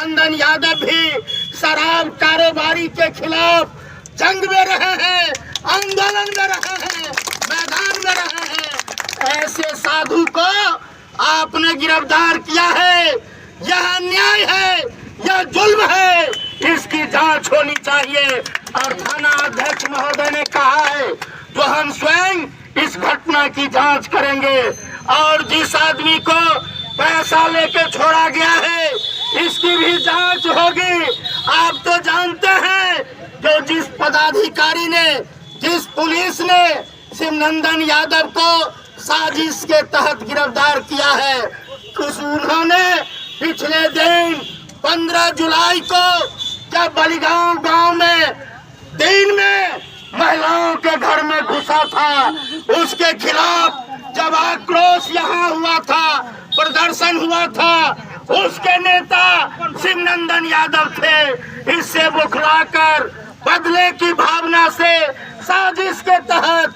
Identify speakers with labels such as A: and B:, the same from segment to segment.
A: शिवनंदन यादव भी शराब कारोबारी के खिलाफ जंग में रहे हैं, आंदोलन में रहे हैं, मैदान में रहे हैं। ऐसे साधु को आपने गिरफ्तार किया है, यह अन्याय है, यह जुल्म है, इसकी जांच होनी चाहिए। और थाना अध्यक्ष महोदय ने कहा है तो हम स्वयं इस घटना की जांच करेंगे और जिस आदमी को पैसा लेके छोड़ा गया है इसकी भी जांच होगी। आप तो जानते हैं जो जिस पदाधिकारी ने, जिस पुलिस ने शिवनंदन यादव को साजिश के तहत गिरफ्तार किया है, उन्होंने पिछले दिन 15 जुलाई को जब बलिगांव गांव में दिन में महिलाओं के घर में घुसा था, उसके खिलाफ जब आक्रोश यहाँ हुआ था, प्रदर्शन हुआ था, उसके नेता शिवनंदन यादव थे। इससे बुखलाकर बदले की भावना से साजिश के तहत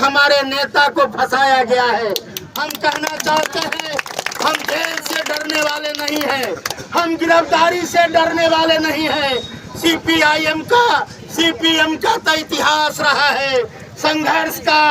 A: हमारे नेता को फंसाया गया है। हम कहना चाहते हैं हम जेल से डरने वाले नहीं हैं, हम गिरफ्तारी से डरने वाले नहीं हैं। सीपीएम का तो इतिहास रहा है, संघर्ष का,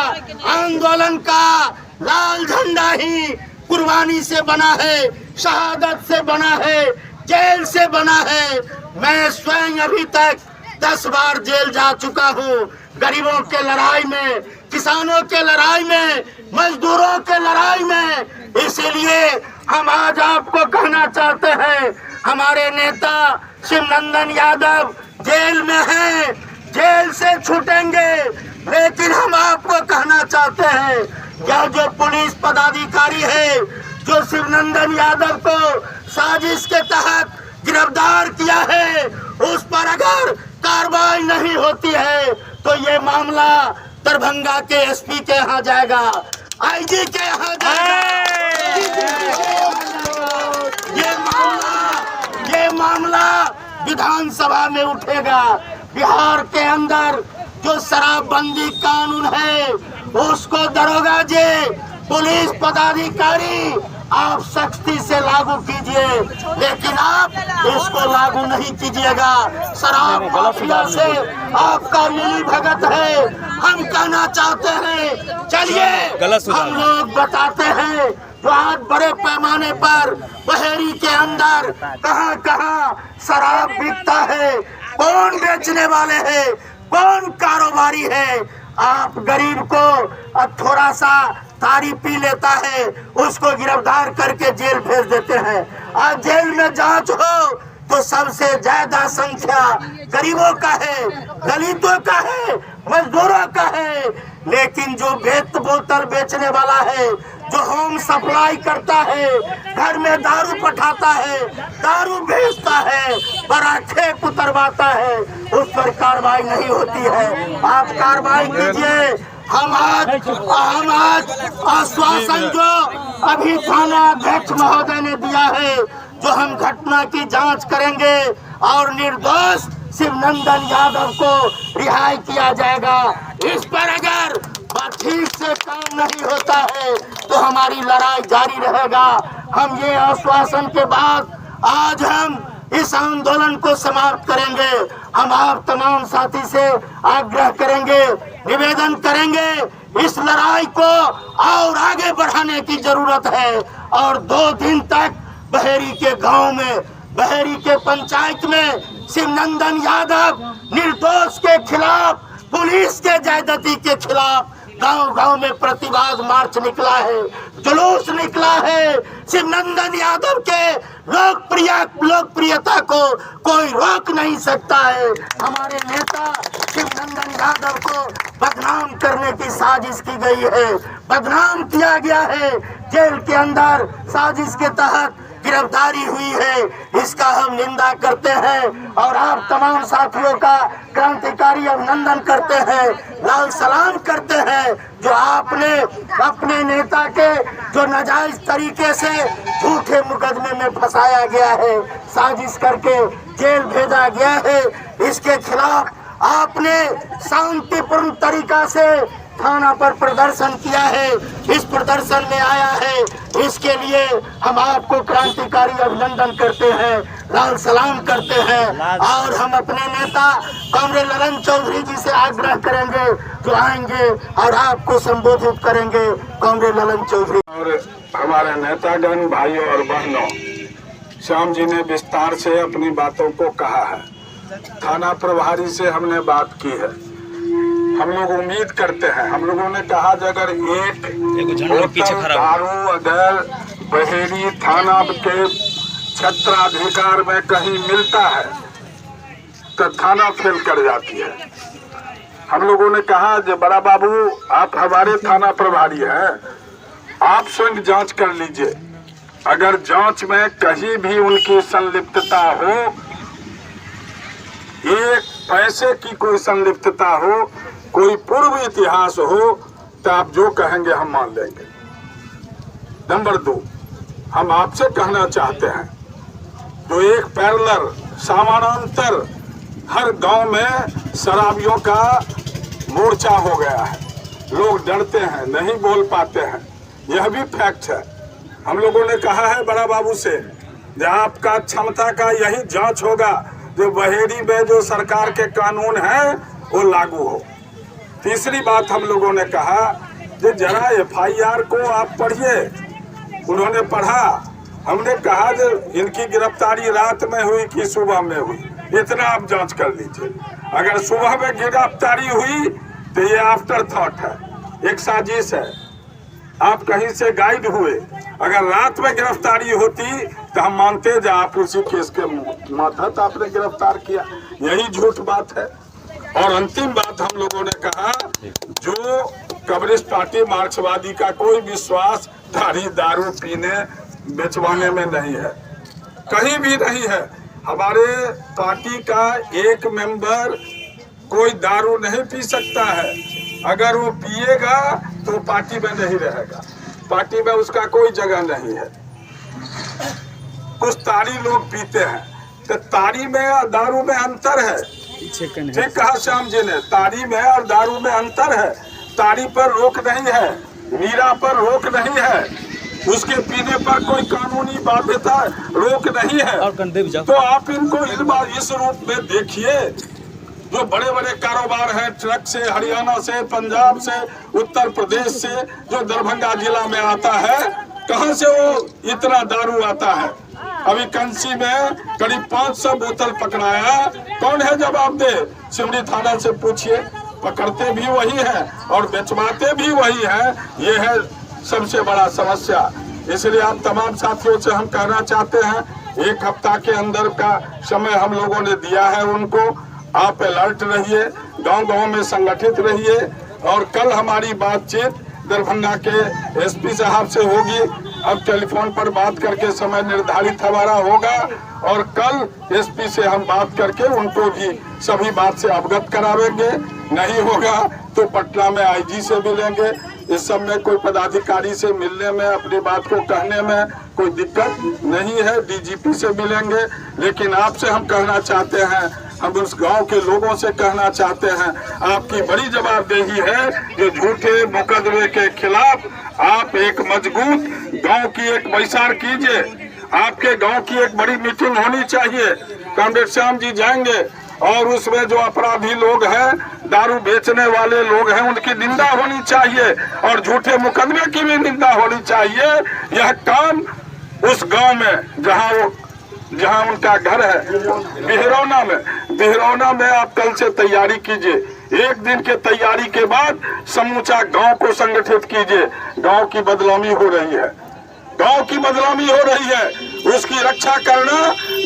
A: आंदोलन का, लाल झंडा ही कुर्बानी से बना है, शहादत से बना है, जेल से बना है। मैं स्वयं अभी तक 10 बार जेल जा चुका हूँ, गरीबों के लड़ाई में, किसानों के लड़ाई में, मजदूरों के लड़ाई में। इसीलिए हम आज आपको कहना चाहते हैं हमारे नेता शिवनंदन यादव जेल में हैं, जेल से छूटेंगे, लेकिन हम आपको कहना चाहते हैं यह जो पुलिस पदाधिकारी है जो शिवनंदन यादव को साजिश के तहत गिरफ्तार किया है, उस पर अगर कार्रवाई नहीं होती है तो ये मामला दरभंगा के एसपी के यहाँ जाएगा, आईजी के यहाँ जाएगा। ये मामला विधानसभा में उठेगा। बिहार के अंदर जो शराबबंदी कानून है उसको दरोगा जी, पुलिस पदाधिकारी आप सख्ती से लागू कीजिए, लेकिन आप इसको लागू नहीं कीजिएगा। शराब माफिया से आपका मिली भगत है। हम कहना चाहते हैं चलिए हम लोग बताते हैं जो आज बड़े पैमाने पर बहेरी के अंदर कहां कहां शराब बिकता है, कौन बेचने वाले हैं, कौन कारोबारी है। आप गरीब को थोड़ा सा तारी पी लेता है, उसको गिरफ्तार करके जेल भेज देते हैं। आज जेल में जांच हो तो सबसे ज्यादा संख्या गरीबों का है, दलितों का है, मजदूरों का है। लेकिन जो बोतल बेचने वाला है, जो होम सप्लाई करता है, घर में दारू पठाता है, दारू बेचता है, बड़ा खेप उतरवाता है, उस पर कार्रवाई नहीं होती है। आप कार्रवाई कीजिए। हम आज आश्वासन जो अभी थाना अध्यक्ष महोदय ने दिया है जो हम घटना की जांच करेंगे और निर्दोष शिवनंदन यादव को रिहाई किया जाएगा। इस पर अगर ठीक से काम नहीं होता है तो हमारी लड़ाई जारी रहेगा। हम ये आश्वासन के बाद आज हम इस आंदोलन को समाप्त करेंगे। हम आप तमाम साथी से आग्रह करेंगे, निवेदन करेंगे, इस लड़ाई को और आगे बढ़ाने की जरूरत है। और 2 दिन तक बहेरी के गांव में, बहेरी के पंचायत में शिवनंदन यादव निर्दोष के खिलाफ, पुलिस के ज्यादती के खिलाफ गांव-गांव में प्रतिवाद मार्च निकला है, जुलूस निकला है। शिवनंदन यादव के लोकप्रियता को कोई रोक नहीं सकता है। हमारे नेता शिवनंदन यादव को बदनाम करने की साजिश की गई है, बदनाम किया गया है, जेल के अंदर साजिश के तहत गिरफ्तारी हुई है। इसका हम निंदा करते हैं और आप तमाम साथियों का क्रांतिकारी अभिनंदन करते हैं, लाल सलाम करते हैं जो आपने अपने नेता के जो नाजायज तरीके से झूठे मुकदमे में फंसाया गया है, साजिश करके जेल भेजा गया है, इसके खिलाफ आपने शांतिपूर्ण तरीका से थाना पर प्रदर्शन किया है, इस प्रदर्शन में आया है, इसके लिए हम आपको क्रांतिकारी अभिनंदन करते हैं, लाल सलाम करते हैं। और हम अपने नेता कॉमरेड ललन चौधरी जी से आग्रह करेंगे जो आएंगे और आपको संबोधित करेंगे। कॉमरेड ललन चौधरी।
B: और हमारे नेतागण, भाइयों और बहनों, श्याम जी ने विस्तार से अपनी बातों को कहा है। थाना प्रभारी से हमने बात की है। हम लोग उम्मीद करते हैं, हम लोगों ने कहा अगर एक होटल दारू अगर बहेरी थाना के क्षेत्राधिकार में कहीं मिलता है तो थाना फेल कर जाती है। हम लोगों ने कहा जो बड़ा बाबू आप हमारे थाना प्रभारी हैं, आप स्वयं जांच कर लीजिए। अगर जांच में कहीं भी उनकी संलिप्तता हो, एक पैसे की कोई संलिप्तता हो, कोई पूर्व इतिहास हो, तो आप जो कहेंगे हम मान लेंगे। नंबर 2, हम आपसे कहना चाहते हैं जो एक पैरेलल समानांतर हर गांव में शराबियों का मोर्चा हो गया है, लोग डरते हैं, नहीं बोल पाते हैं, यह भी फैक्ट है। हम लोगों ने कहा है बड़ा बाबू से जो आपका क्षमता का यही जांच होगा जो बहेरी में जो सरकार के कानून हैं वो लागू हो। तीसरी बात हम लोगों ने कहा कि जरा FIR को आप पढ़िए। उन्होंने पढ़ा, हमने कहा जो इनकी गिरफ्तारी रात में हुई कि सुबह में हुई, इतना आप जांच कर लीजिए। अगर सुबह में गिरफ्तारी हुई तो ये आफ्टर थॉट है, एक साजिश है, आप कहीं से गाइड हुए। अगर रात में गिरफ्तारी होती तो हम मानते जा आप उसी केस के मातहत आपने गिरफ्तार किया, यही झूठ बात है। और अंतिम बात हम लोगों ने कहा जो कम्युनिस्ट पार्टी मार्क्सवादी का कोई विश्वास दारू पीने बेचवाने में नहीं है, कहीं भी नहीं है। हमारे पार्टी का एक मेंबर कोई दारू नहीं पी सकता है, अगर वो पिएगा तो पार्टी में नहीं रहेगा, पार्टी में उसका कोई जगह नहीं है। कुछ ताड़ी लोग पीते हैं, तो ताड़ी में और दारू में अंतर है। ठीक कहा श्याम जी ने, ताड़ी में और दारू में अंतर है। ताड़ी पर रोक नहीं है, मीरा पर रोक नहीं है, उसके पीने पर कोई कानूनी बाध्यता रोक नहीं है। तो आप इनको इस रूप में देखिए, जो बड़े बड़े कारोबार हैं, ट्रक से, हरियाणा से, पंजाब से, उत्तर प्रदेश से, जो दरभंगा जिला में आता है, कहां से वो इतना दारू आता है। अभी कंसी में करीब 500 बोतल पकड़ाया, कौन है जवाब दे? सिमरी थाना से पूछिए, पकड़ते भी वही है और बेचवाते भी वही है। ये है सबसे बड़ा समस्या। इसलिए आप तमाम साथियों से हम कहना चाहते हैं, 1 हफ्ता के अंदर का समय हम लोगों ने दिया है उनको। आप अलर्ट रहिए, गांव-गांव में संगठित रहिए। और कल हमारी बातचीत दरभंगा के SP साहब से होगी। अब टेलीफोन पर बात करके समय निर्धारित हमारा होगा और कल SP से हम बात करके उनको भी सभी बात से अवगत करावेंगे। नहीं होगा तो पटना में IG से मिलेंगे। इस सब में कोई पदाधिकारी से मिलने में, अपनी बात को कहने में कोई दिक्कत नहीं है, DGP से मिलेंगे। लेकिन आपसे हम कहना चाहते हैं, हम उस गांव के लोगों से कहना चाहते हैं, आपकी बड़ी जवाबदेही है जो झूठे मुकदमे के खिलाफ आप एक मजबूत गांव की एक बैसार कीजिए। आपके गांव की एक बड़ी मीटिंग होनी चाहिए। कॉमरेड श्याम जी जाएंगे और उसमें जो अपराधी लोग हैं, दारू बेचने वाले लोग हैं, उनकी निंदा होनी चाहिए और झूठे मुकदमे की भी निंदा होनी चाहिए। यह काम उस गांव में जहां उनका घर है बिहरौना में आप कल से तैयारी कीजिए। एक दिन के तैयारी के बाद समूचा गांव को संगठित कीजिए। गांव की बदनामी हो रही है, गांव की बदनामी हो रही है, उसकी रक्षा करना,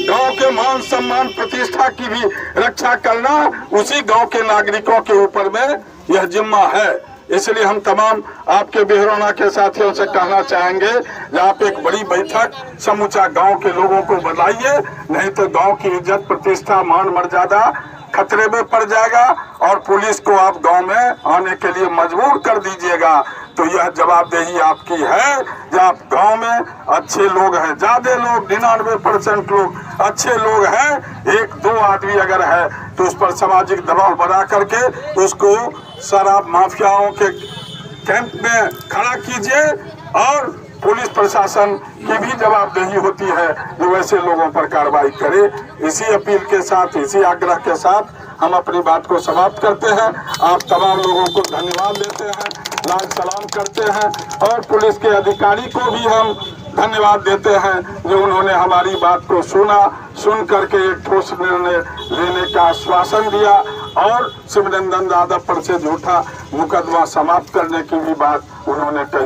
B: गांव के मान सम्मान प्रतिष्ठा की भी रक्षा करना उसी गांव के नागरिकों के ऊपर में यह जिम्मा है। इसलिए हम तमाम आपके बिहरौना के साथियों से कहना चाहेंगे कि आप एक बड़ी बैठक समूचा गांव के लोगों को बुलाइए, नहीं तो गांव की इज्जत प्रतिष्ठा मान मर्यादा खतरे में पड़ जाएगा और पुलिस को आप गांव में आने के लिए मजबूर कर दीजिएगा। तो यह जवाबदेही आपकी है। जब आप गांव में अच्छे लोग हैं, ज्यादा लोग 99% लोग अच्छे लोग हैं, 1-2 आदमी अगर है तो उस पर सामाजिक दबाव बना करके उसको शराब माफियाओं के कैंप में खड़ा कीजिए और पुलिस प्रशासन की भी जवाबदेही होती है जो वैसे लोगों पर कार्रवाई करे। इसी अपील के साथ, इसी आग्रह के साथ हम अपनी बात को समाप्त करते हैं। आप तमाम लोगों को धन्यवाद देते हैं, लाल सलाम करते हैं और पुलिस के अधिकारी को भी हम धन्यवाद देते हैं जो उन्होंने हमारी बात को सुन करके एक ठोस निर्णय लेने का आश्वासन दिया और शिवनंदन यादव पर से झूठा मुकदमा समाप्त करने की भी बात उन्होंने कही।